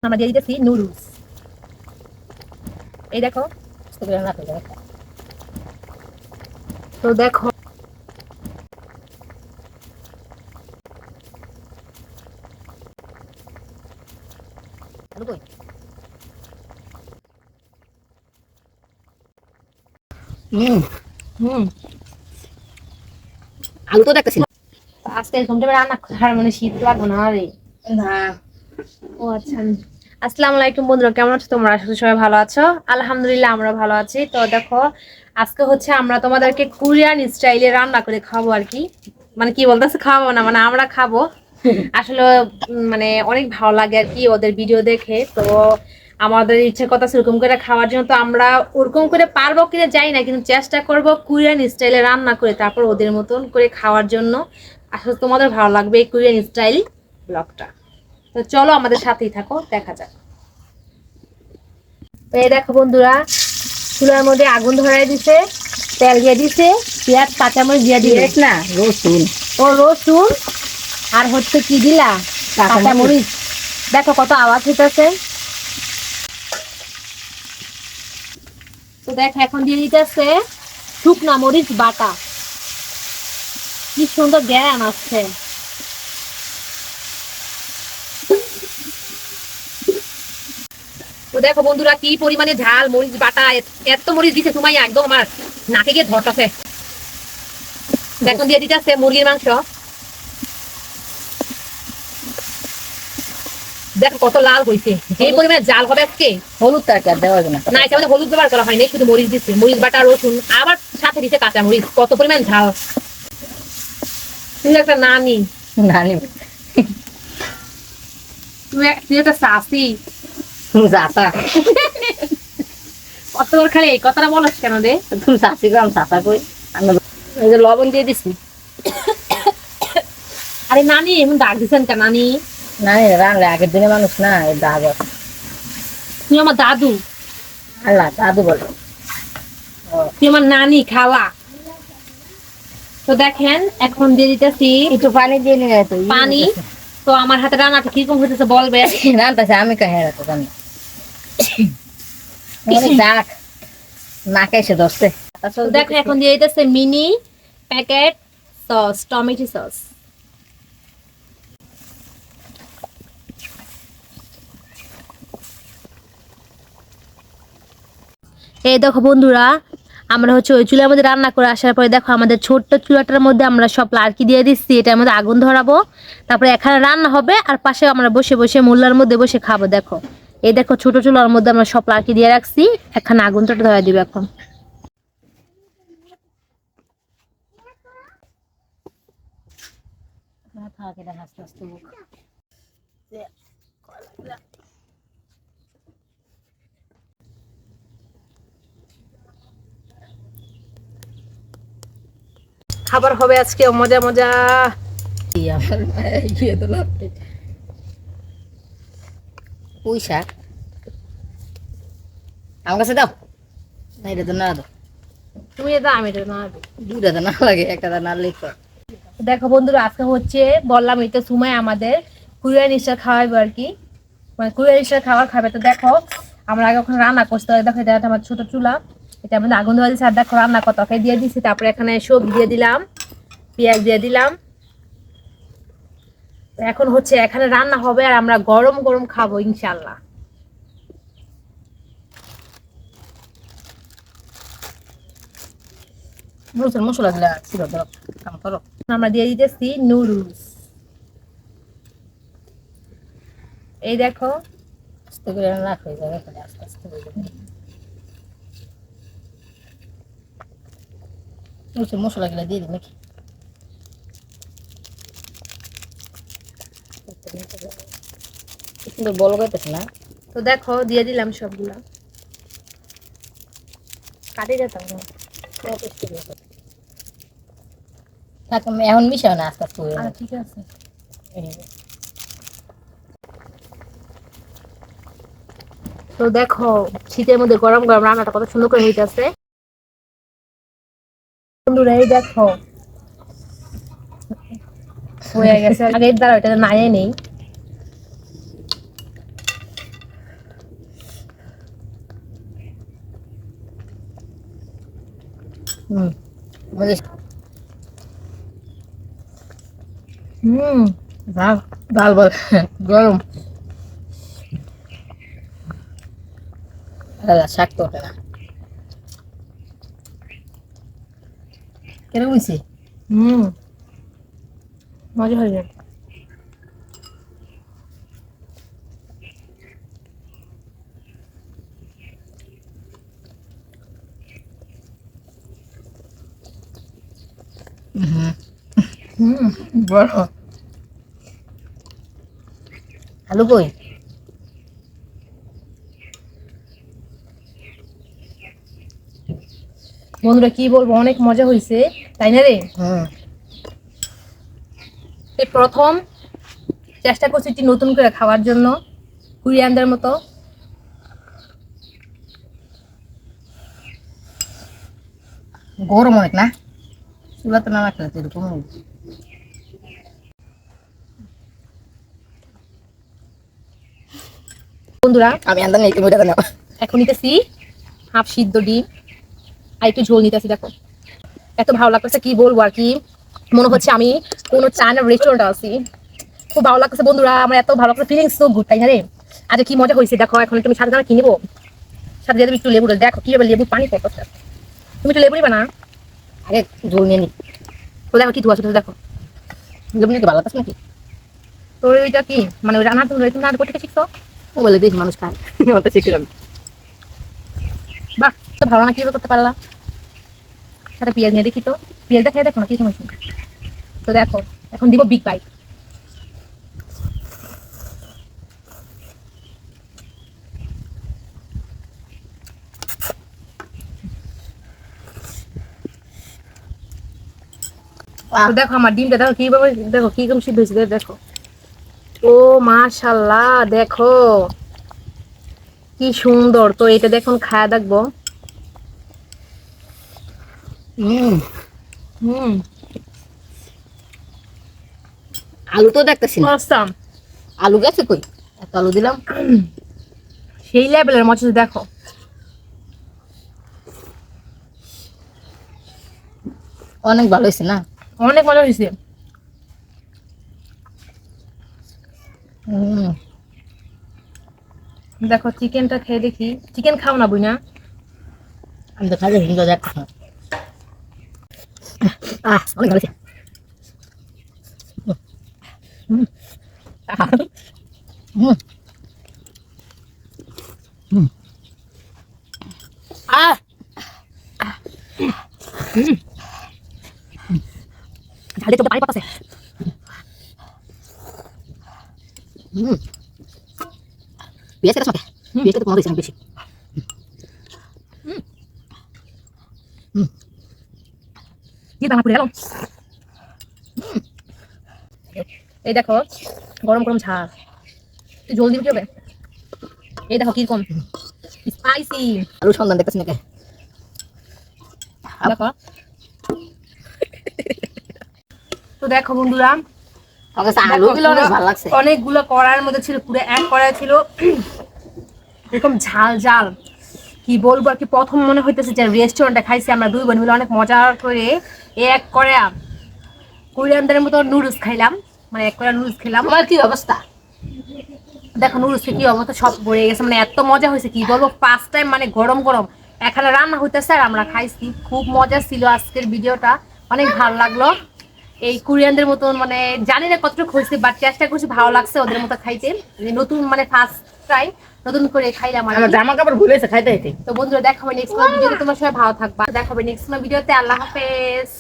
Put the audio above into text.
আমরা দিয়ে দিতেছি নুডলস। এই দেখো, তো দেখো হুম হুম আলু তো দেখতেছি আজকে ঘুমটা রান্না খাওয়ার মানে শীত লাগবে না রে। না। ও আচ্ছা। আসসালামু আলাইকুম বন্ধুরা, কেমন আছো তোমরা? আশা করি সবাই ভালো আছো। আলহামদুলিল্লাহ আমরা ভালো আছি। তো দেখো, আজকে হচ্ছে আমরা তোমাদেরকে কোরিয়ান স্টাইলে রান্না করে খাবো আর কি। মানে কি বলতেছে, খাবো না মানে আমরা খাবো আসলে। মানে অনেক ভালো লাগে আর কি ওদের ভিডিও দেখে। তো আমাদের ইচ্ছে কথা সেরকম করে খাওয়ার জন্য। তো আমরা ওরকম করে পারবো কিনা জানি না, কিন্তু চেষ্টা করব কোরিয়ান স্টাইলে রান্না করে তারপর ওদের মতন করে খাওয়ার জন্য। আসলে তোমাদের ভালো লাগবে এই কোরিয়ান স্টাইল ব্লগটা। তো চলো আমাদের সাথেই থাকো, দেখা যাক। তো এই দেখো বন্ধুরা, চুলার মধ্যে আগুন ধরাই দিছে, তেল দিয়ে দিছে, পেঁয়াজ কাঁচামরিচ দিয়ে দিলে না রসুন ও রসুন আর হচ্ছে কি দিলা, কাঁচামরিচ। দেখো কত আওয়াজ হইতেছে। তো দেখো এখন দিয়ে দিতেছে শুকনা মরিচ বাটা। কি সুন্দর গ্যারান আসছে। তো দেখো বন্ধুরা কি পরিমাণে ঝাল, মরিচ বাটা এত মরিচ দিছে তোমায় একদম আমার নাকে গিয়ে ধরতেছে। এখন দিয়ে দিতেছে মুরগির মাংস। দেখো কত লাল হয়েছে, যে পরিমাণে জাল হবে আজকে। হলুদ তরকারি দেওয়া যাবে না না এটা আমাদের হলুদ ব্যবহার করা হয়নি, শুধু মরিচ দিচ্ছে, মরিচ বাটা রসুন আবার সাথে দিচ্ছে কাঁচা মরিচ। কত পরিমাণ ঝাল। তুই একটা নানি, নানি তুই একটা শাসি। চাচা কত খালি এই কথাটা বলছ কেন রে? তুমি চাচি গো আমি চাচা কই। আমি এই যে লবণ দিয়ে দিছি। আরে নানি এমন ডাক দিচ্ছেন কেন নানি? নানি রানলে আগের দিনে মানুষ না এই দাগ আছে। তুই আমার দাদু, আল্লাহ দাদু বলে। তুই আমার নানি খালা। তো দেখেন এখন দিয়ে দিতেছি একটু পানি দিয়ে নিয়ে তো পানি। তো আমার হাতে রান্নাটা কিরকম হইতেছে বলবে। রান্তাছে আমি কে হ্যাঁ রাখো জানি অনেক দাগ নাকে এসে ধরছে। তো দেখো এখন দিয়ে দিতেছে mini packet sauce, tomato sauce. এই দেখো বন্ধুরা, আমরা হচ্ছে ওই চুলার মধ্যে রান্না করে আসার পরে দেখো আমাদের ছোট্ট চুলাটার মধ্যে আমরা সব লাড়কি দিয়ে দিচ্ছি। এটার মধ্যে আগুন ধরাবো, তারপরে এখানে রান্না হবে আর পাশে আমরা বসে বসে মোল্লার মধ্যে বসে খাবো। দেখো এই দেখো ছোট চুলার মধ্যে আমরা সব লাড়কি দিয়ে রাখছি, এখানে আগুনটা ধরা দিবে এখন। আস্তে আস্তে খাবার হবে আজকে মজা মজা। পুঁই শাক আমার কাছে দাও না এটা তো না দাও তুমি এটা আমি এটা না দিই। দুটা তো না লাগে একটা তো না লিখ। দেখো বন্ধুরা আজকে হচ্ছে বললাম এই তো সময় আমাদের কোরিয়ান স্টাইল খাওয়াবে আর কি, মানে কোরিয়ান স্টাইল খাবার খাবে। তো দেখো আমরা আগে ওখানে রান্না করতে হয়। দেখো এটা আমার ছোট চুলা, এটা আমাদের আগুন দেওয়া দিয়েছে। আর দেখো রান্না কত দিয়ে দিয়েছি, তারপরে এখানে সবজি দিয়ে দিলাম, পেঁয়াজ দিয়ে দিলাম। তো এখন হচ্ছে এখানে রান্না হবে আর আমরা গরম গরম খাবো ইনশাল্লাহ। মরিচের মশলা দিলে ছিল ধরো কাম করো। আমরা দিয়ে দিতেছি নুডলস। এই দেখো আস্তে করে রান্না হয়ে যাবে আস্তে আস্তে হয়ে যাবে। মরিচের মশলা গুলো দিয়ে দিই নাকি কিন্তু বল গাইতেছে না। তো দেখো দিয়ে দিলাম সবগুলা, কাটে যেতাম না। থাক এখন মিশাও না আস্তে আস্তে হয়ে যাবে। ঠিক আছে। তো দেখো শীতের মধ্যে গরম গরম রান্নাটা কত সুন্দর করে হইতেছে বন্ধুরা। এই দেখো হয়ে গেছে, আগে দ্বারা ওইটা নাই নেই। মজা ডাল ডাল বল গরম শাক তো না কেন বুঝছি মজা হয়ে যায়। বড় আলু কই বন্ধুরা কি বলবো, অনেক মজা হয়েছে তাই না রে? এই প্রথম চেষ্টা করছি একটু নতুন করে খাওয়ার জন্য, কোরিয়ানদের মতো। গরম অনেক না, চুলা তো না রাখলে তো এরকম বন্ধুরা আমি আন্দা নেই তুমি না এখন নিতেছি হাফ সিদ্ধ ডিম আর একটু ঝোল নিতেছি। দেখো এত ভালো লাগতেছে কি বলবো আর কি, মনে হচ্ছে আমি কোনো চায়না রেস্টুরেন্টে আছি। খুব ভালো লাগতেছে বন্ধুরা, আমার এত ভালো লাগছে, ফিলিংস তো গুড তাই না রে? আজ কি মজা হয়েছে দেখো। এখন তুমি সাথে দাঁড়া কি নিবো, সাথে দিয়ে একটু লেবু, দেখো কিভাবে লেবু পানি পড়তেছে। তুমি একটু লেবু নিবা না? আগে ঝোল নিয়ে নি তো দেখো কি ধোয়া শুধু দেখো। লেবু নিতে ভালো লাগছে নাকি? তোর ওইটা কি মানে ওই রান্না, তুমি রান্না করতে শিখছো? ও বলে দেখি মানুষ খায় অত শিখলাম। বাহ, তো ভালো না কিভাবে করতে পারলা। সাথে পেঁয়াজ নিয়ে দেখি তো, পেঁয়াজটা খেয়ে দেখো না কি সমস্যা। তো দেখো এখন দিব বিগ বাইট। তো দেখো আমার ডিমটা দেখো কিভাবে, দেখো কি রকম সিদ্ধ হয়েছে দেখো। ও মাশাআল্লাহ, দেখো কি সুন্দর। তো এটা দেখুন খায়া দেখবো। হুম আলু তো দেখতেছি না, অসাম, আলু গেছে কই? এত আলু দিলাম। সেই লেভেলের মজা দেখো। অনেক ভালো হয়েছে না? অনেক মজা হয়েছে। দেখো চিকেনটা খেয়ে দেখি। চিকেন খাও না বুই না? আমি তো খাই হিন্দু দেখ অনেক ভালো হয়েছে। ঝালে চোখে পানি পড়তেছে। পেঁয়াজ কেটে সঙ্গে পেঁয়াজ কেটে কমা দিয়েছে বেশি। কি দানা পুড়ে গেল। এই দেখো গরম গরম ঝাল, তুই জল দিবি কি হবে। এই দেখো কিরকম স্পাইসি। আলু সন্ধান দেখতেছি নাকি? দেখো তো দেখো বন্ধুরা, আলু গুলো অনেক ভালো লাগছে। অনেকগুলো কড়াইয়ের মধ্যে ছিল, পুরো এক কড়াই ছিল এরকম ঝাল ঝাল। কি বলবো আর কি, প্রথম মনে হইতেছে যে রেস্টুরেন্টে খাইছি আমরা দুই বোন মিলে, অনেক মজা করে এক করে কোরিয়ানদের মতো নুডলস খাইলাম, মানে এক করে নুডলস খেলাম। তোমার কি অবস্থা? দেখো নুডলস কি অবস্থা, সব ভরে গেছে, মানে এত মজা হয়েছে কি বলবো। ফার্স্ট টাইম মানে গরম গরম এখানে রান্না হইতেছে আর আমরা খাইছি। খুব মজা ছিল আজকের ভিডিওটা, অনেক ভালো লাগলো। এই কোরিয়ানদের মতন মানে জানি না কতটুকু হয়েছে, বাট চেষ্টা করছি, ভালো লাগছে ওদের মতো খাইতে। নতুন মানে ফার্স্ট ট্রাই নতুন করে খাইলাম। আমার জামা কাপড় ভুলেছে খাইতে খাইতে। তো বন্ধুরা দেখা হবে নেক্সট ভিডিওতে, তোমার সবাই ভালো থাকবা, দেখা হবে নেক্সট ভিডিওতে। আল্লাহ হাফেজ।